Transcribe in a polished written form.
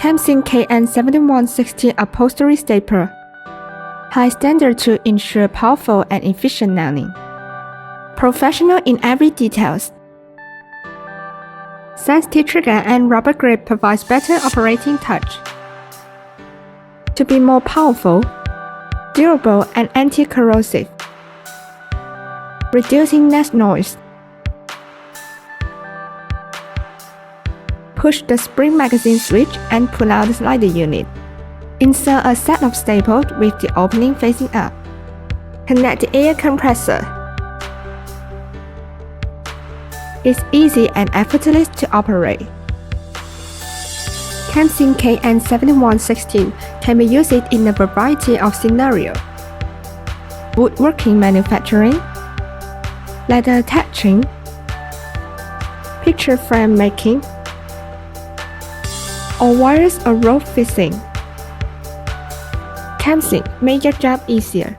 KAMSIN KN7116 Upholstery Stapler. High standard to ensure powerful and efficient nailing. Professional in every details. Sensitive trigger and rubber grip provides better operating touch. To be more powerful, durable and anti-corrosive. Reducing net noise. Push the spring magazine switch and pull out the slider unit. Insert a set of staples with the opening facing up. Connect the air compressor. It's easy and effortless to operate. KAMSIN KN7116 can be used in a variety of scenarios: woodworking manufacturing, leather attaching, picture frame making, or wires or rope fixing. KAMSIN, make your job easier.